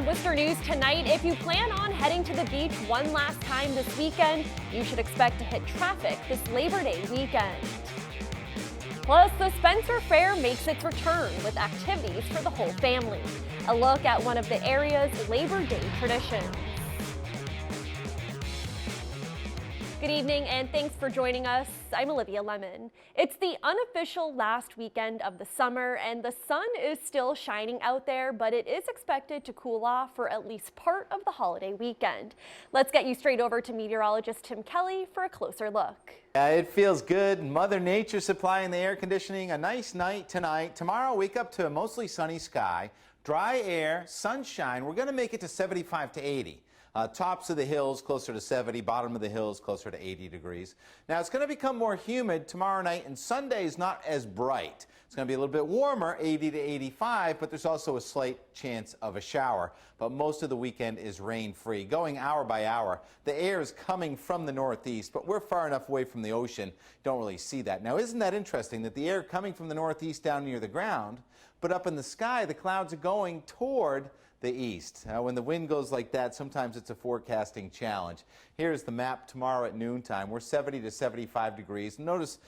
Worcester News tonight, if you plan on heading to the beach one last time this weekend, you should expect to hit traffic this Labor Day weekend. Plus, the Spencer Fair makes its return with activities for the whole family. A look at one of the area's Labor Day traditions. Good evening and thanks for joining us. I'm Olivia Lemon. It's the unofficial last weekend of the summer and the sun is still shining out there, but it is expected to cool off for at least part of the holiday weekend. Let's get you straight over to meteorologist Tim Kelly for a closer look. Yeah, it feels good. Mother Nature supplying the air conditioning. A nice night tonight. Tomorrow, wake up to a mostly sunny sky, dry air, sunshine. We're going to make it to 75 to 80. Tops of the hills closer to 70, bottom of the hills closer to 80 degrees. Now it's going to become more humid tomorrow night, and Sunday is not as bright. It's going to be a little bit warmer, 80 to 85, but there's also a slight chance of a shower. But most of the weekend is rain-free. Going hour by hour, the air is coming from the northeast, but we're far enough away from the ocean, don't really see that. Now isn't that interesting that the air coming from the northeast down near the ground, but up in the sky the clouds are going toward the east. When the wind goes like that, sometimes it's a forecasting challenge. Here's the map tomorrow at noontime. We're 70 to 75 degrees. Notice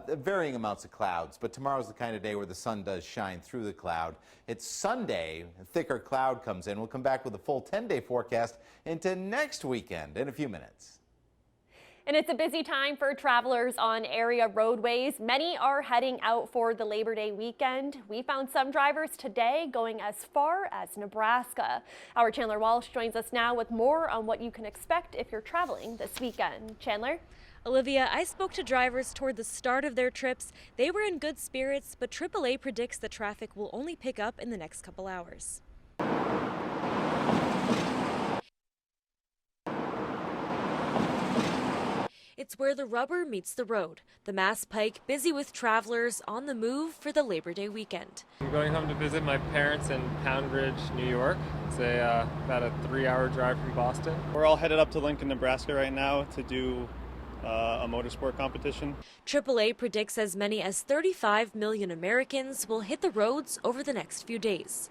varying amounts of clouds, but tomorrow's the kind of day where the sun does shine through the cloud. It's Sunday, a thicker cloud comes in. We'll come back with a full 10-day forecast into next weekend in a few minutes. And it's a busy time for travelers on area roadways. Many are heading out for the Labor Day weekend. We found some drivers today going as far as Nebraska. Our Chandler Walsh joins us now with more on what you can expect if you're traveling this weekend. Chandler? Olivia, I spoke to drivers toward the start of their trips. They were in good spirits, but AAA predicts the traffic will only pick up in the next couple hours. It's where the rubber meets the road. The Mass Pike busy with travelers on the move for the Labor Day weekend. I'm going home to visit my parents in Pound Ridge, New York. It's about a 3-hour drive from Boston. We're all headed up to Lincoln, Nebraska right now to do a motorsport competition. AAA predicts as many as 35 million Americans will hit the roads over the next few days.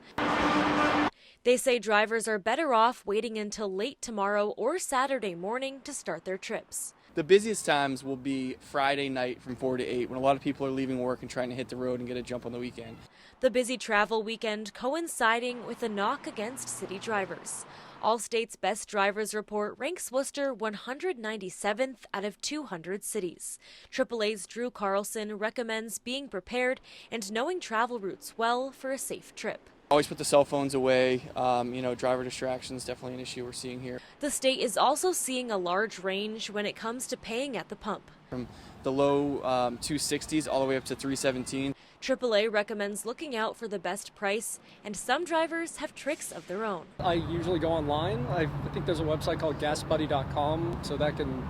They say drivers are better off waiting until late tomorrow or Saturday morning to start their trips. The busiest times will be Friday night from 4 to 8 when a lot of people are leaving work and trying to hit the road and get a jump on the weekend. The busy travel weekend coinciding with a knock against city drivers. Allstate's Best Drivers Report ranks Worcester 197th out of 200 cities. AAA's Drew Carlson recommends being prepared and knowing travel routes well for a safe trip. Always put the cell phones away. Driver distractions definitely an issue we're seeing here. The state is also seeing a large range when it comes to paying at the pump. From the low 260s all the way up to 317. AAA recommends looking out for the best price, and some drivers have tricks of their own. I usually go online. I think there's a website called gasbuddy.com, so that can,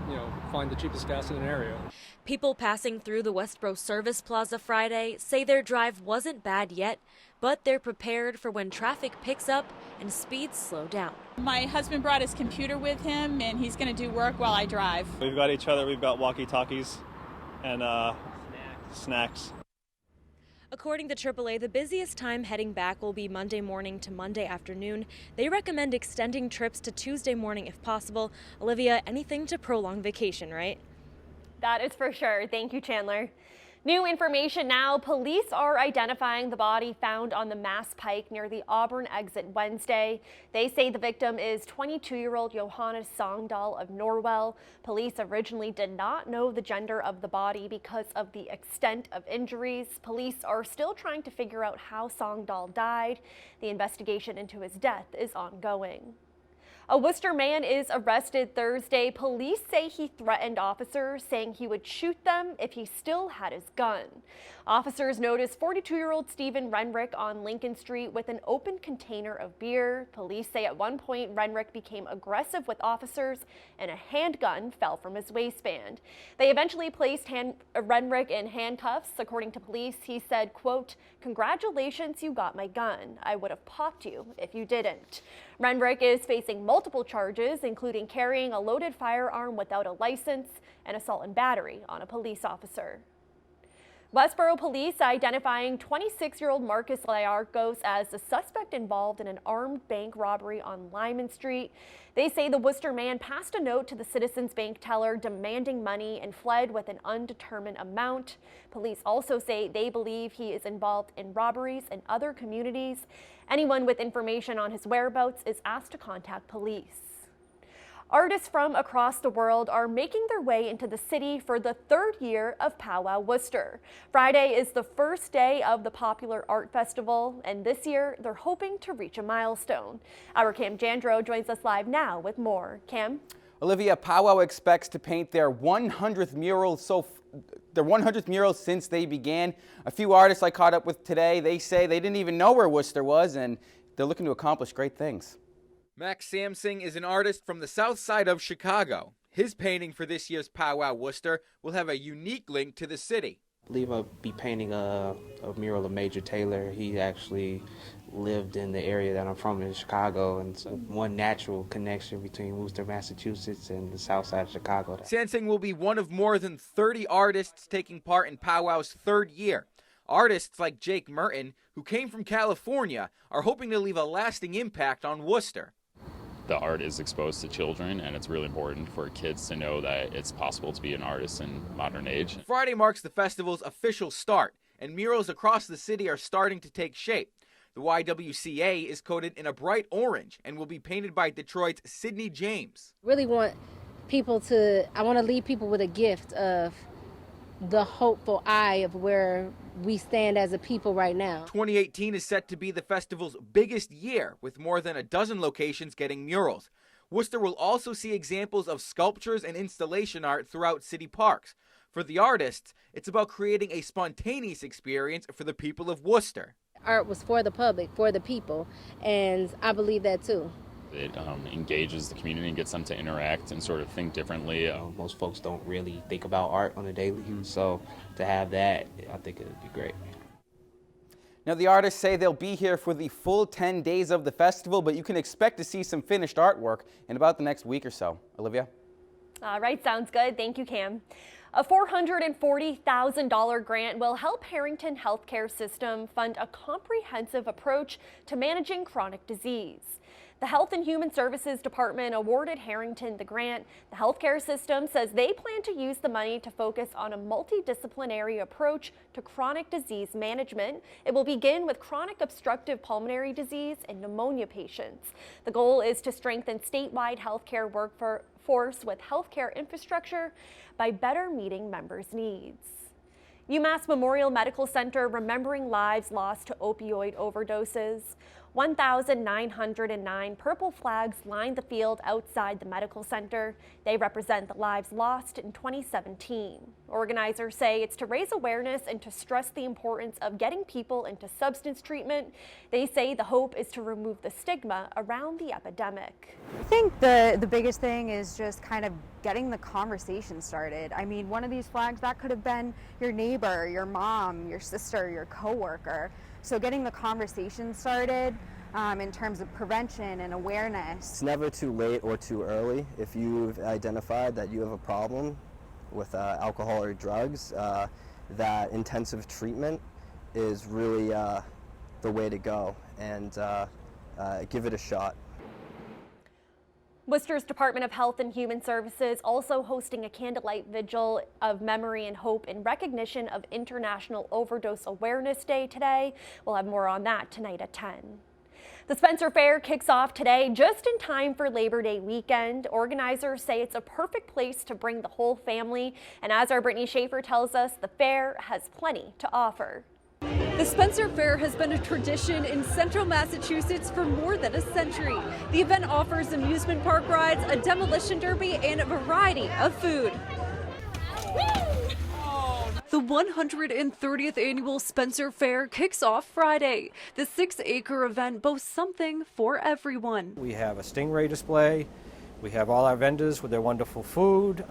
find the cheapest gas in an area. People passing through the Westborough Service Plaza Friday say their drive wasn't bad yet, but they're prepared for when traffic picks up and speeds slow down. My husband brought his computer with him, and he's going to do work while I drive. We've got each other, we've got walkie-talkies and snacks. According to AAA, the busiest time heading back will be Monday morning to Monday afternoon. They recommend extending trips to Tuesday morning if possible. Olivia, anything to prolong vacation, right? That is for sure. Thank you, Chandler. New information now. Police are identifying the body found on the Mass Pike near the Auburn exit Wednesday. They say the victim is 22-year-old Johannes Songdahl of Norwell. Police originally did not know the gender of the body because of the extent of injuries. Police are still trying to figure out how Songdahl died. The investigation into his death is ongoing. A Worcester man is arrested Thursday. Police say he threatened officers, saying he would shoot them if he still had his gun. Officers noticed 42-year-old Stephen Renrick on Lincoln Street with an open container of beer. Police say at one point Renrick became aggressive with officers and a handgun fell from his waistband. They eventually placed Renrick in handcuffs. According to police, he said, quote, "Congratulations, you got my gun. I would have popped you if you didn't." Renrick is facing multiple charges, including carrying a loaded firearm without a license and assault and battery on a police officer. Westborough police identifying 26-year-old Marcus Liarcos as the suspect involved in an armed bank robbery on Lyman Street. They say the Worcester man passed a note to the Citizens Bank teller demanding money and fled with an undetermined amount. Police also say they believe he is involved in robberies in other communities. Anyone with information on his whereabouts is asked to contact police. Artists from across the world are making their way into the city for the third year of PowWow Worcester. Friday is the first day of the popular art festival, and this year they're hoping to reach a milestone. Our Cam Jandro joins us live now with more. Cam? Olivia, PowWow expects to paint their 100th mural since they began. A few artists I caught up with today, they say they didn't even know where Worcester was, and they're looking to accomplish great things. Max Samsing is an artist from the south side of Chicago. His painting for this year's PowWow Worcester will have a unique link to the city. I believe I'll be painting a mural of Major Taylor. He actually lived in the area that I'm from in Chicago, and so one natural connection between Worcester, Massachusetts and the south side of Chicago. Samsing will be one of more than 30 artists taking part in PowWow's third year. Artists like Jake Merton, who came from California, are hoping to leave a lasting impact on Worcester. The art is exposed to children, and it's really important for kids to know that it's possible to be an artist in modern age. Friday marks the festival's official start, and murals across the city are starting to take shape. The YWCA is coated in a bright orange and will be painted by Detroit's Sydney James. I want to leave people with a gift of the hopeful eye of where we stand as a people right now. 2018 is set to be the festival's biggest year, with more than a dozen locations getting murals. Worcester will also see examples of sculptures and installation art throughout city parks. For the artists, it's about creating a spontaneous experience for the people of Worcester. Art was for the public, for the people, and I believe that too. It engages the community and gets them to interact and sort of think differently. Most folks don't really think about art on a daily basis, so to have that, I think it would be great. Now, the artists say they'll be here for the full 10 days of the festival, but you can expect to see some finished artwork in about the next week or so. Olivia? All right, sounds good. Thank you, Cam. A $440,000 grant will help Harrington healthcare system fund a comprehensive approach to managing chronic disease. The Health and Human Services Department awarded Harrington the grant. The healthcare system says they plan to use the money to focus on a multidisciplinary approach to chronic disease management. It will begin with chronic obstructive pulmonary disease and pneumonia patients. The goal is to strengthen statewide healthcare workforce with healthcare infrastructure by better meeting members' needs. UMass Memorial Medical Center remembering lives lost to opioid overdoses. 1,909 purple flags line the field outside the medical center. They represent the lives lost in 2017. Organizers say it's to raise awareness and to stress the importance of getting people into substance treatment. They say the hope is to remove the stigma around the epidemic. I think the biggest thing is just kind of getting the conversation started. I mean, one of these flags, that could have been your neighbor, your mom, your sister, your coworker. So getting the conversation started in terms of prevention and awareness. It's never too late or too early. If you've identified that you have a problem with alcohol or drugs, that intensive treatment is really the way to go, and give it a shot. Worcester's Department of Health and Human Services also hosting a candlelight vigil of memory and hope in recognition of International Overdose Awareness Day today. We'll have more on that tonight at 10. The Spencer Fair kicks off today just in time for Labor Day weekend. Organizers say it's a perfect place to bring the whole family. And as our Brittany Schaefer tells us, the fair has plenty to offer. The Spencer Fair has been a tradition in central Massachusetts for more than a century. The event offers amusement park rides, a demolition derby, and a variety of food. The 130th annual Spencer Fair kicks off Friday. The 6-acre event boasts something for everyone. We have a stingray display. We have all our vendors with their wonderful food,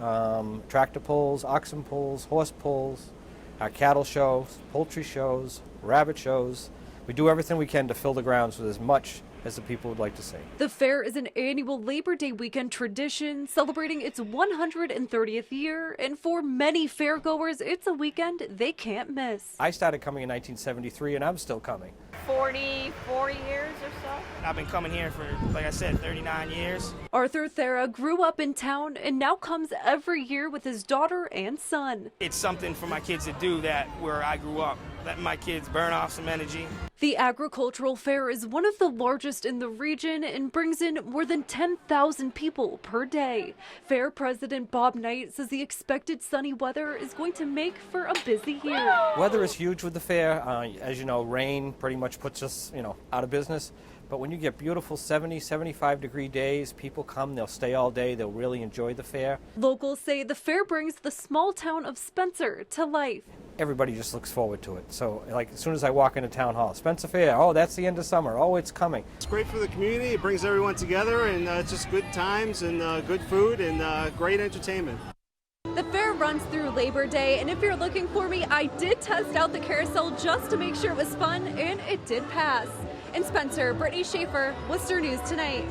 tractor pulls, oxen pulls, horse pulls, our cattle shows, poultry shows, rabbit shows. We do everything we can to fill the grounds with as much as the people would like to say. The fair is an annual Labor Day weekend tradition celebrating its 130th year, and for many fairgoers, it's a weekend they can't miss. I started coming in 1973 and I'm still coming. 44 years or so. I've been coming here for, like I said, 39 years. Arthur Thera grew up in town and now comes every year with his daughter and son. It's something for my kids to do that where I grew up. Let my kids burn off some energy. The agricultural fair is one of the largest in the region and brings in more than 10,000 people per day. Fair President Bob Knight says the expected sunny weather is going to make for a busy year. Weather is huge with the fair. As you know, rain pretty much puts us, out of business. But when you get beautiful 70, 75-degree days, people come, they'll stay all day, they'll really enjoy the fair. Locals say the fair brings the small town of Spencer to life. Everybody just looks forward to it. So, as soon as I walk into town hall, Spencer Fair, oh, that's the end of summer, oh, it's coming. It's great for the community, it brings everyone together, and it's just good times and good food and great entertainment. The fair runs through Labor Day, and if you're looking for me, I did test out the carousel just to make sure it was fun, and it did pass. In Spencer, Brittany Schaefer, Worcester News Tonight.